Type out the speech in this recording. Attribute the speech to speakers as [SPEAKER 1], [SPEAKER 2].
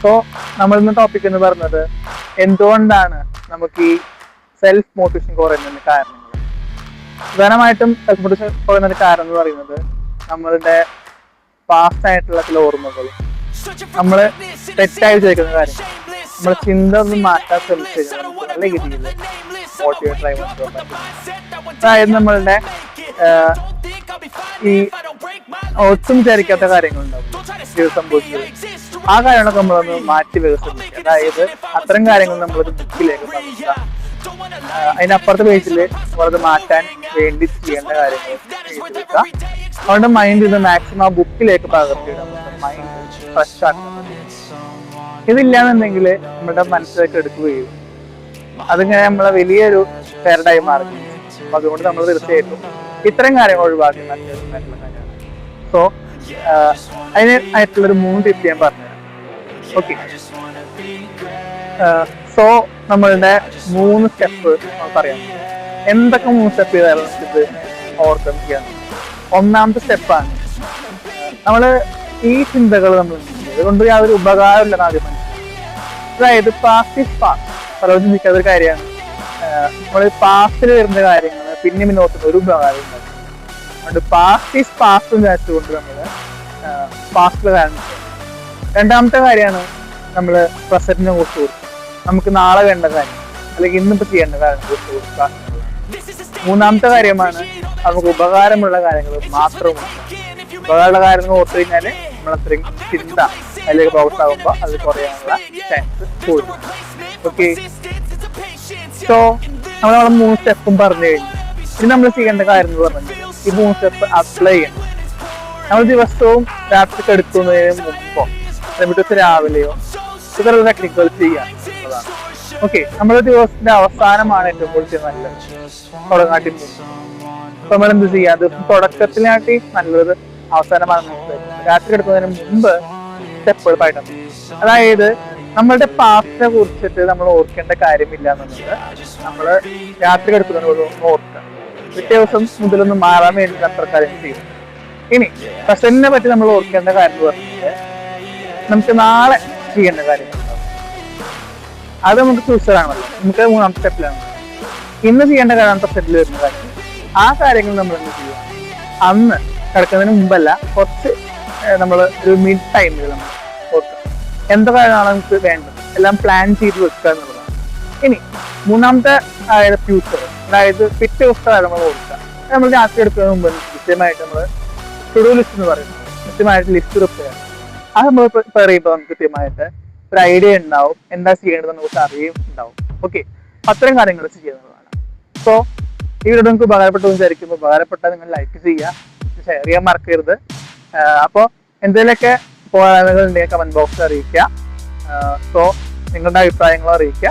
[SPEAKER 1] So നമ്മൾ ഇന്ന് topic എന്ന് പറഞ്ഞത് എന്തുകൊണ്ടാണ് നമുക്ക് ഈ സെൽഫ് മോട്ടിവേഷൻ കുറയുന്നതിന് കാരണങ്ങൾ. പ്രധാനമായിട്ടും സെൽഫ് മോട്ടിവേഷൻ കുറയുന്നതിന് കാരണം എന്ന് പറയുന്നത് നമ്മളുടെ പാസ്റ്റ് ആയിട്ടുള്ള ചില ഓർമ്മകൾ, നമ്മൾ തെറ്റായി വിചാരിക്കുന്ന കാര്യം, നമ്മൾ ചിന്ത ഒന്ന് മാറ്റാൻ ശ്രമിച്ചു കഴിഞ്ഞാൽ നമുക്ക് നല്ല രീതിയിൽ മോട്ടിവേറ്റ് ആയി മാറ്റാൻ പറ്റും. അതായത് നമ്മളുടെ ഈ ഒട്ടും വിചാരിക്കാത്ത കാര്യങ്ങളുണ്ടാവും ജീവിതം സംഭവിച്ചത്, ആ കാര്യങ്ങളൊക്കെ നമ്മളൊന്ന് മാറ്റി വികസിപ്പിക്കുക. അതായത് അത്തരം കാര്യങ്ങൾ നമ്മളൊരു ബുക്കിലേക്ക് പകർത്തുക. അതിനപ്പുറത്തെ പേജിൽ നമ്മളത് മാറ്റാൻ വേണ്ടി ചെയ്യേണ്ട കാര്യങ്ങൾ എഴുതിയെടുക്കുക. അവരുടെ മൈൻഡ് ഇത് മാക്സിമം ആ ബുക്കിലേക്ക് പകർത്തിയിടാം, മൈൻഡ് ഫ്രഷ് ആക്കുന്നത്. ഇതില്ലാന്നുണ്ടെങ്കിൽ നമ്മുടെ മനസ്സിലേക്ക് എടുക്കുകയും അതിങ്ങനെ നമ്മളെ വലിയൊരു പേരഡായി മാറും. അപ്പൊ അതുകൊണ്ട് നമ്മൾ തീർച്ചയായിട്ടും ഇത്തരം കാര്യങ്ങൾ ഒഴിവാക്കുന്ന അത്യാവശ്യമായിട്ടുള്ള കാര്യമാണ്. സോ അതിനായിട്ടുള്ളൊരു 3 ടിപ്പ് ഞാൻ പറഞ്ഞുതരാം. ഓക്കെ, സോ നമ്മളുടെ 3 സ്റ്റെപ്പ് നമുക്കറിയാം. എന്തൊക്കെ 3 സ്റ്റെപ്പ് ചെയ്താലും ഇത് ഓവർകം ചെയ്യാൻ. ഒന്നാമത്തെ സ്റ്റെപ്പാണ് നമ്മൾ ഈ ചിന്തകൾ നമ്മൾ അതുകൊണ്ട് യാതൊരു ഉപകാരമില്ലെന്ന് ആദ്യം മനസ്സിലാക്കുക. അതായത് പാസ്റ്റ് ഈസ് പാസ്റ്റ്. പലരും ചിന്തിക്കാത്തൊരു കാര്യമാണ്, നമ്മൾ പാസ്റ്റിൽ വരുന്ന കാര്യങ്ങൾ പിന്നെ നോക്കുന്ന ഒരു ഉപകാരം ഉണ്ടാകും. അതുകൊണ്ട് പാസ്റ്റ് ഈസ് പാസ്റ്റ് എന്ന് വെച്ചുകൊണ്ട് നമ്മൾ പാസ്റ്റിലെ കാര്യം. രണ്ടാമത്തെ കാര്യമാണ് നമ്മൾ പ്രസന്റിനെ കുറിച്ച് കൊടുക്കുക. നമുക്ക് നാളെ വേണ്ട കാര്യം അല്ലെങ്കിൽ ഇന്നിപ്പോൾ ചെയ്യേണ്ട കാര്യങ്ങളെ കുറിച്ച് കൊടുക്കുക. മൂന്നാമത്തെ കാര്യമാണ് നമുക്ക് ഉപകാരമുള്ള കാര്യങ്ങൾ മാത്രം. ഉപകാരമുള്ള കാര്യങ്ങൾ ഓർത്തു കഴിഞ്ഞാൽ നമ്മളത്രയും ചിന്ത അതിലേക്ക് ഫോക്കസ് ആകുമ്പോൾ അത് കുറയാനുള്ള ചാൻസ് കൂടും. ഓക്കെ, സോ നമ്മൾ 3 സ്റ്റെപ്പും പറഞ്ഞു കഴിഞ്ഞു. ഇനി നമ്മൾ ചെയ്യേണ്ട കാര്യം എന്ന് പറഞ്ഞാൽ ഈ 3 സ്റ്റെപ്പ് അപ്ലൈ ചെയ്യണം. നമ്മൾ ദിവസവും രാത്രി കിടക്കുന്നതിന് മുമ്പോ എന്നിട്ട് രാവിലെയോ ഇത്തരം ടെക്നിക്കുകൾ ചെയ്യാം എന്നുള്ളതാണ്. ഓക്കെ, നമ്മുടെ ദിവസത്തിന്റെ അവസാനമാണ് ഏറ്റവും കൂടുതൽ നല്ലത് തുടങ്ങാട്ടി മുമ്പ്. അപ്പൊ നമ്മൾ എന്ത് ചെയ്യാം, അത് തുടക്കത്തിനാട്ടി നല്ലത് അവസാനമാണ്. രാത്രി കിടക്കുന്നതിന് മുമ്പ് സ്റ്റെപ്പുകൾ പായിട്ടാണ്. അതായത് നമ്മളുടെ പാസ്റ്റിനെ കുറിച്ചിട്ട് നമ്മൾ ഓർക്കേണ്ട കാര്യമില്ല എന്നുള്ളത് നമ്മൾ രാത്രി കിടക്കുന്നതിനോട് ഓർക്കുക. പിറ്റേ ദിവസം മുതലൊന്ന് മാറാൻ വേണ്ടി അത്ര കാര്യങ്ങൾ ചെയ്യും. ഇനി പ്രസന്റിനെ പറ്റി നമ്മൾ ഓർക്കേണ്ട കാര്യം എന്ന് പറഞ്ഞാൽ നമുക്ക് നാളെ ചെയ്യേണ്ട കാര്യങ്ങളുണ്ടാവും. അത് നമുക്ക് ഫ്യൂച്ചറാണല്ലോ. നമുക്ക് 3ാമത്തെ സ്റ്റെപ്പിലാണ്. ഇന്ന് ചെയ്യേണ്ട കാര്യമാണ് പ്രസന്റിൽ വരുന്ന കാര്യങ്ങൾ. ആ കാര്യങ്ങൾ നമ്മൾ എന്ത് ചെയ്യുക, അന്ന് കിടക്കുന്നതിന് മുമ്പല്ല, കുറച്ച് നമ്മൾ ഒരു മിഡ് ടൈമിൽ നമ്മൾ ഓർക്കുക. എന്തൊക്കെയാണ് നമുക്ക് വേണ്ടത് എല്ലാം പ്ലാൻ ചെയ്ത് വെക്കുക എന്നുള്ളതാണ്. ഇനി 3ാമത്തെ അതായത് ഫ്യൂച്ചർ, അതായത് പിറ്റേ ദിവസത്തെ കാര്യം നമ്മൾ ഓർക്കുക. നമ്മൾ രാത്രി എടുക്കുന്നതിന് മുമ്പ് കൃത്യമായിട്ട് നമ്മൾ ടു ഡു ലിസ്റ്റ് എന്ന് പറയുന്നത് കൃത്യമായിട്ട് ലിസ്റ്റ് പ്രിപ്പയർ ചെയ്യണം. അത് നമ്മൾ പ്രിപ്പയർ ചെയ്യുമ്പോൾ നമുക്ക് കൃത്യമായിട്ട് ഒരു ഐഡിയ ഉണ്ടാവും, എന്താ ചെയ്യേണ്ടത് നമുക്ക് അറിയും ഉണ്ടാവും. ഓക്കെ, അത്തരം കാര്യങ്ങൾ ചെയ്യുന്നതാണ്. സോ ഈ വീഡിയോ നിങ്ങൾക്ക് ഉപകാരപ്പെട്ടു വിചാരിക്കുമ്പോൾ ഉപകാരപ്പെട്ടാൽ നിങ്ങൾ ലൈക്ക് ചെയ്യുക, ഷെയർ ചെയ്യാൻ മറക്കരുത്. അപ്പോൾ എന്തെങ്കിലുമൊക്കെ പോരായ്മകൾ ഉണ്ടെങ്കിൽ കമന്റ് ബോക്സിൽ അറിയിക്കുക. സോ നിങ്ങളുടെ അഭിപ്രായങ്ങൾ അറിയിക്കുക.